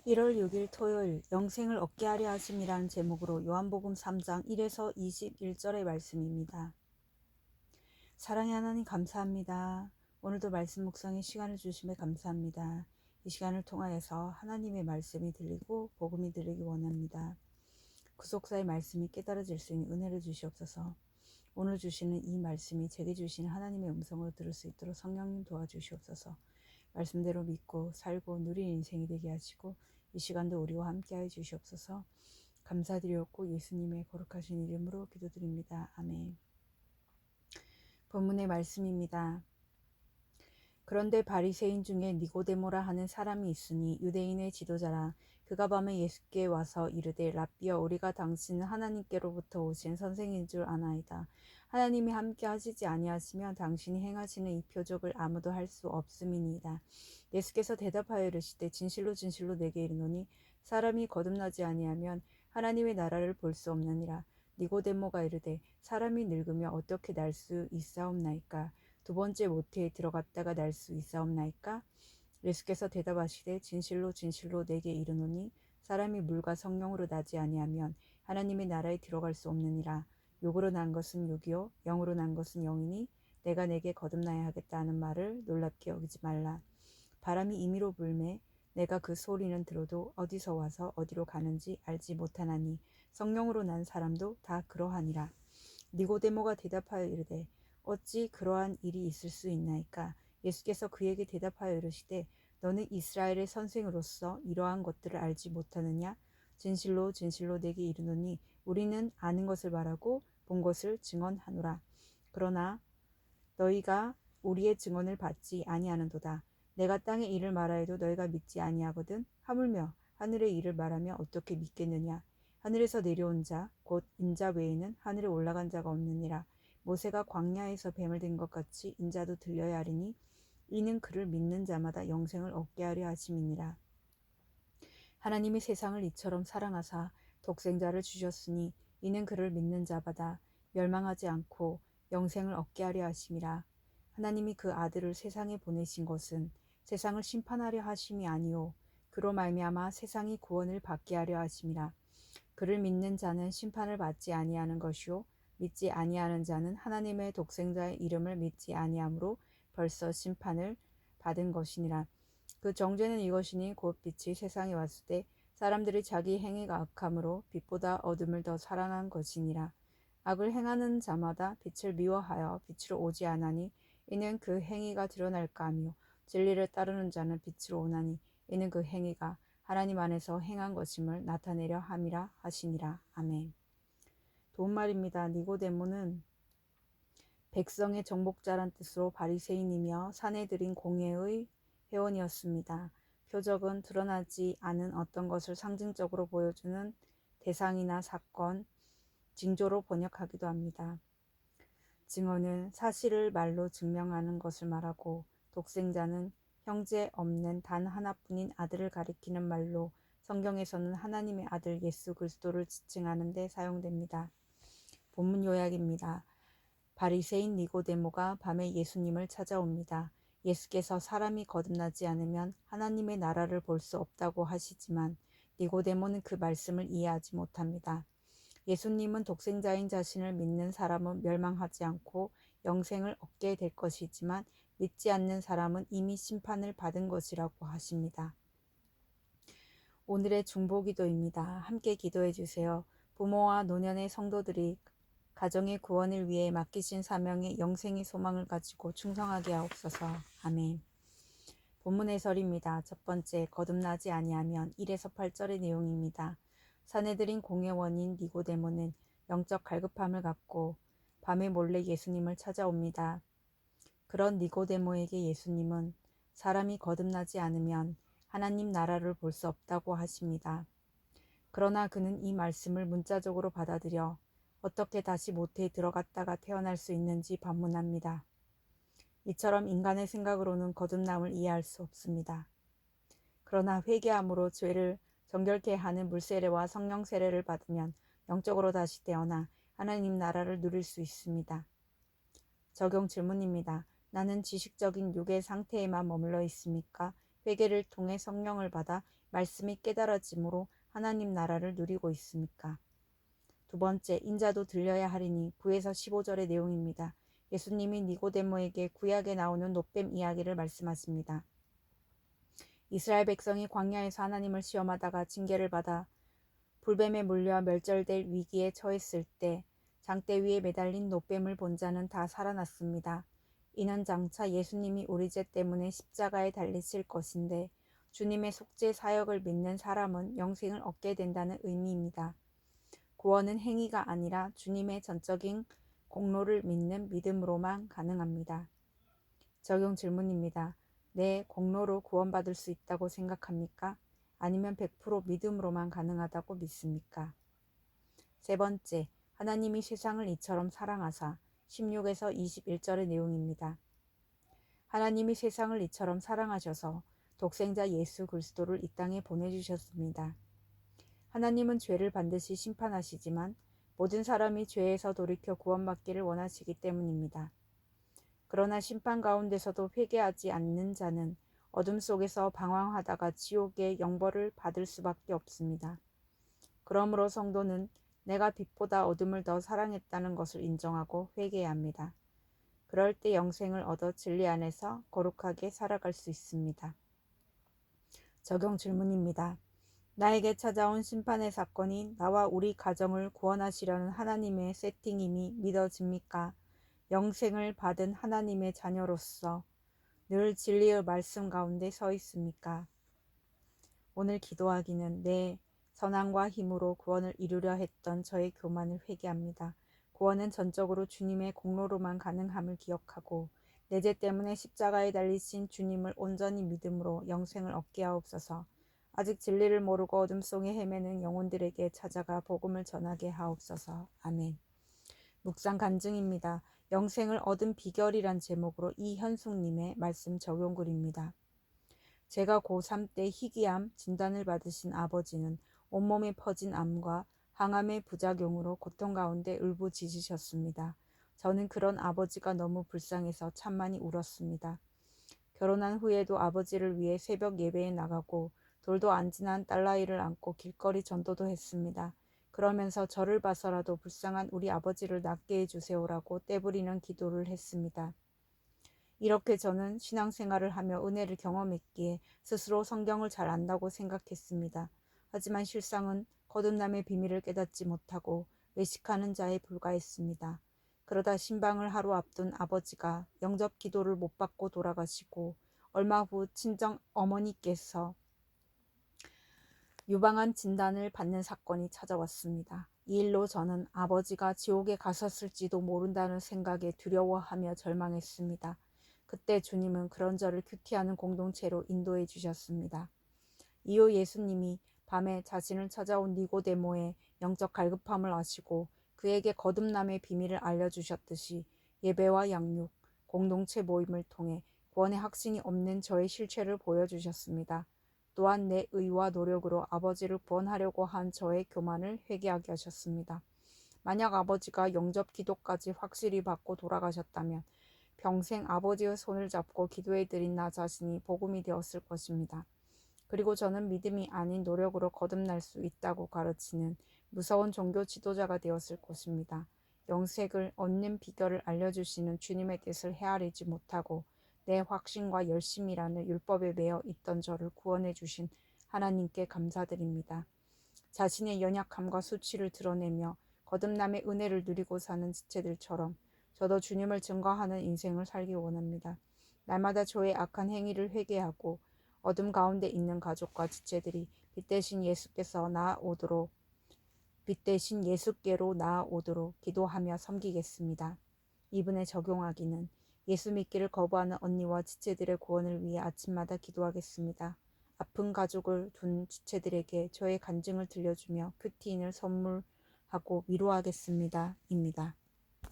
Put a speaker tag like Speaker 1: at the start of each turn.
Speaker 1: 1월 6일 토요일 영생을 얻게 하려 하심이라는 제목으로 요한복음 3장 1에서 21절의 말씀입니다. 사랑의 하나님 감사합니다. 오늘도 말씀 묵상의 시간을 주심에 감사합니다. 이 시간을 통하여서 하나님의 말씀이 들리고 복음이 들리기 원합니다. 구속사의 말씀이 깨달아질 수 있는 은혜를 주시옵소서. 오늘 주시는 이 말씀이 제게 주시는 하나님의 음성으로 들을 수 있도록 성령님 도와주시옵소서. 말씀대로 믿고 살고 누리는 인생이 되게 하시고 이 시간도 우리와 함께하여 주시옵소서. 감사드리옵고 예수님의 거룩하신 이름으로 기도드립니다. 아멘. 본문의 말씀입니다. 그런데 바리새인 중에 니고데모라 하는 사람이 있으니 유대인의 지도자라. 그가 밤에 예수께 와서 이르되 랍비여, 우리가 당신은 하나님께로부터 오신 선생인 줄 아나이다. 하나님이 함께 하시지 아니하시면 당신이 행하시는 이 표적을 아무도 할 수 없음이니이다. 예수께서 대답하여 이르시되 진실로 진실로 내게 이르노니 사람이 거듭나지 아니하면 하나님의 나라를 볼 수 없느니라. 니고데모가 이르되 사람이 늙으며 어떻게 날 수 있사옵나이까? 두 번째 모태에 들어갔다가 날 수 있사옵나이까? 예수께서 대답하시되 진실로 진실로 내게 이르노니 사람이 물과 성령으로 나지 아니하면 하나님의 나라에 들어갈 수 없느니라. 육으로 난 것은 육이요 영으로 난 것은 영이니 내가 내게 거듭나야 하겠다 하는 말을 놀랍게 여기지 말라. 바람이 임의로 불매 내가 그 소리는 들어도 어디서 와서 어디로 가는지 알지 못하나니 성령으로 난 사람도 다 그러하니라. 니고데모가 대답하여 이르되 어찌 그러한 일이 있을 수 있나이까? 예수께서 그에게 대답하여 이르시되 너는 이스라엘의 선생으로서 이러한 것들을 알지 못하느냐? 진실로 진실로 내게 이르노니 우리는 아는 것을 말하고 본 것을 증언하노라. 그러나 너희가 우리의 증언을 받지 아니하는도다. 내가 땅의 일을 말하여도 너희가 믿지 아니하거든. 하물며 하늘의 일을 말하면 어떻게 믿겠느냐? 하늘에서 내려온 자 곧 인자 외에는 하늘에 올라간 자가 없느니라. 모세가 광야에서 뱀을 든 것 같이 인자도 들려야 하리니 이는 그를 믿는 자마다 영생을 얻게 하려 하심이니라. 하나님이 세상을 이처럼 사랑하사 독생자를 주셨으니 이는 그를 믿는 자마다 멸망하지 않고 영생을 얻게 하려 하심이라. 하나님이 그 아들을 세상에 보내신 것은 세상을 심판하려 하심이 아니요 그로 말미암아 세상이 구원을 받게 하려 하심이라. 그를 믿는 자는 심판을 받지 아니하는 것이요 믿지 아니하는 자는 하나님의 독생자의 이름을 믿지 아니하므로 벌써 심판을 받은 것이니라. 그 정죄는 이것이니 곧 빛이 세상에 왔을 때 사람들이 자기 행위가 악함으로 빛보다 어둠을 더 사랑한 것이니라. 악을 행하는 자마다 빛을 미워하여 빛으로 오지 않으니 이는 그 행위가 드러날까 하며 진리를 따르는 자는 빛으로 오나니 이는 그 행위가 하나님 안에서 행한 것임을 나타내려 함이라 하시니라. 아멘. 도움말입니다. 니고데모는 백성의 정복자란 뜻으로 바리새인이며 사내들인 공회의 회원이었습니다. 표적은 드러나지 않은 어떤 것을 상징적으로 보여주는 대상이나 사건, 징조로 번역하기도 합니다. 증언은 사실을 말로 증명하는 것을 말하고 독생자는 형제 없는 단 하나뿐인 아들을 가리키는 말로 성경에서는 하나님의 아들 예수 그리스도를 지칭하는 데 사용됩니다. 본문 요약입니다. 바리새인 니고데모가 밤에 예수님을 찾아옵니다. 예수께서 사람이 거듭나지 않으면 하나님의 나라를 볼 수 없다고 하시지만 니고데모는 그 말씀을 이해하지 못합니다. 예수님은 독생자인 자신을 믿는 사람은 멸망하지 않고 영생을 얻게 될 것이지만 믿지 않는 사람은 이미 심판을 받은 것이라고 하십니다. 오늘의 중보기도입니다. 함께 기도해 주세요. 부모와 노년의 성도들이 가정의 구원을 위해 맡기신 사명에 영생의 소망을 가지고 충성하게 하옵소서. 아멘. 본문 해설입니다. 첫 번째, 거듭나지 아니하면 1에서 8절의 내용입니다. 사내들인 공회원인 니고데모는 영적 갈급함을 갖고 밤에 몰래 예수님을 찾아옵니다. 그런 니고데모에게 예수님은 사람이 거듭나지 않으면 하나님 나라를 볼 수 없다고 하십니다. 그러나 그는 이 말씀을 문자적으로 받아들여 어떻게 다시 모태에 들어갔다가 태어날 수 있는지 반문합니다. 이처럼 인간의 생각으로는 거듭남을 이해할 수 없습니다. 그러나 회개함으로 죄를 정결케 하는 물세례와 성령 세례를 받으면 영적으로 다시 태어나 하나님 나라를 누릴 수 있습니다. 적용 질문입니다. 나는 지식적인 육의 상태에만 머물러 있습니까? 회개를 통해 성령을 받아 말씀이 깨달아짐으로 하나님 나라를 누리고 있습니까? 두 번째, 인자도 들려야 하리니 9에서 15절의 내용입니다. 예수님이 니고데모에게 구약에 나오는 놋뱀 이야기를 말씀하십니다. 이스라엘 백성이 광야에서 하나님을 시험하다가 징계를 받아 불뱀에 물려 멸절될 위기에 처했을 때 장대 위에 매달린 놋뱀을 본 자는 다 살아났습니다. 이는 장차 예수님이 우리 죄 때문에 십자가에 달리실 것인데 주님의 속죄 사역을 믿는 사람은 영생을 얻게 된다는 의미입니다. 구원은 행위가 아니라 주님의 전적인 공로를 믿는 믿음으로만 가능합니다. 적용 질문입니다. 내 공로로 구원받을 수 있다고 생각합니까? 아니면 100% 믿음으로만 가능하다고 믿습니까? 세 번째, 하나님이 세상을 이처럼 사랑하사 16에서 21절의 내용입니다. 하나님이 세상을 이처럼 사랑하셔서 독생자 예수 그리스도를 이 땅에 보내주셨습니다. 하나님은 죄를 반드시 심판하시지만 모든 사람이 죄에서 돌이켜 구원받기를 원하시기 때문입니다. 그러나 심판 가운데서도 회개하지 않는 자는 어둠 속에서 방황하다가 지옥의 영벌을 받을 수밖에 없습니다. 그러므로 성도는 내가 빛보다 어둠을 더 사랑했다는 것을 인정하고 회개해야 합니다. 그럴 때 영생을 얻어 진리 안에서 거룩하게 살아갈 수 있습니다. 적용 질문입니다. 나에게 찾아온 심판의 사건이 나와 우리 가정을 구원하시려는 하나님의 세팅임이 믿어집니까? 영생을 받은 하나님의 자녀로서 늘 진리의 말씀 가운데 서 있습니까? 오늘 기도하기는 내 선함과 힘으로 구원을 이루려 했던 저의 교만을 회개합니다. 구원은 전적으로 주님의 공로로만 가능함을 기억하고 내 죄 때문에 십자가에 달리신 주님을 온전히 믿음으로 영생을 얻게 하옵소서. 아직 진리를 모르고 어둠 속에 헤매는 영혼들에게 찾아가 복음을 전하게 하옵소서. 아멘. 묵상 간증입니다. 영생을 얻은 비결이란 제목으로 이현숙님의 말씀 적용글입니다. 제가 고3 때 희귀암 진단을 받으신 아버지는 온몸에 퍼진 암과 항암의 부작용으로 고통 가운데 울부짖으셨습니다. 저는 그런 아버지가 너무 불쌍해서 참 많이 울었습니다. 결혼한 후에도 아버지를 위해 새벽 예배에 나가고 돌도 안 지난 딸아이를 안고 길거리 전도도 했습니다. 그러면서 저를 봐서라도 불쌍한 우리 아버지를 낫게 해주세요라고 떼부리는 기도를 했습니다. 이렇게 저는 신앙생활을 하며 은혜를 경험했기에 스스로 성경을 잘 안다고 생각했습니다. 하지만 실상은 거듭남의 비밀을 깨닫지 못하고 외식하는 자에 불과했습니다. 그러다 신방을 하루 앞둔 아버지가 영접 기도를 못 받고 돌아가시고 얼마 후 친정 어머니께서 유방암 진단을 받는 사건이 찾아왔습니다. 이 일로 저는 아버지가 지옥에 가셨을지도 모른다는 생각에 두려워하며 절망했습니다. 그때 주님은 그런 저를 큐티하는 공동체로 인도해 주셨습니다. 이후 예수님이 밤에 자신을 찾아온 니고데모의 영적 갈급함을 아시고 그에게 거듭남의 비밀을 알려주셨듯이 예배와 양육, 공동체 모임을 통해 구원의 확신이 없는 저의 실체를 보여주셨습니다. 또한 내 의와 노력으로 아버지를 구원하려고 한 저의 교만을 회개하게 하셨습니다. 만약 아버지가 영접 기도까지 확실히 받고 돌아가셨다면 평생 아버지의 손을 잡고 기도해드린 나 자신이 복음이 되었을 것입니다. 그리고 저는 믿음이 아닌 노력으로 거듭날 수 있다고 가르치는 무서운 종교 지도자가 되었을 것입니다. 영생을 얻는 비결을 알려주시는 주님의 뜻을 헤아리지 못하고 내 확신과 열심이라는 율법에 매여 있던 저를 구원해 주신 하나님께 감사드립니다. 자신의 연약함과 수치를 드러내며 거듭남의 은혜를 누리고 사는 지체들처럼 저도 주님을 증거하는 인생을 살기 원합니다. 날마다 저의 악한 행위를 회개하고 어둠 가운데 있는 가족과 지체들이 빛 대신 예수께로 나아오도록 기도하며 섬기겠습니다. 이분에 적용하기는 예수 믿기를 거부하는 언니와 지체들의 구원을 위해 아침마다 기도하겠습니다. 아픈 가족을 둔 지체들에게 저의 간증을 들려주며 큐티인을 선물하고 위로하겠습니다. 입니다.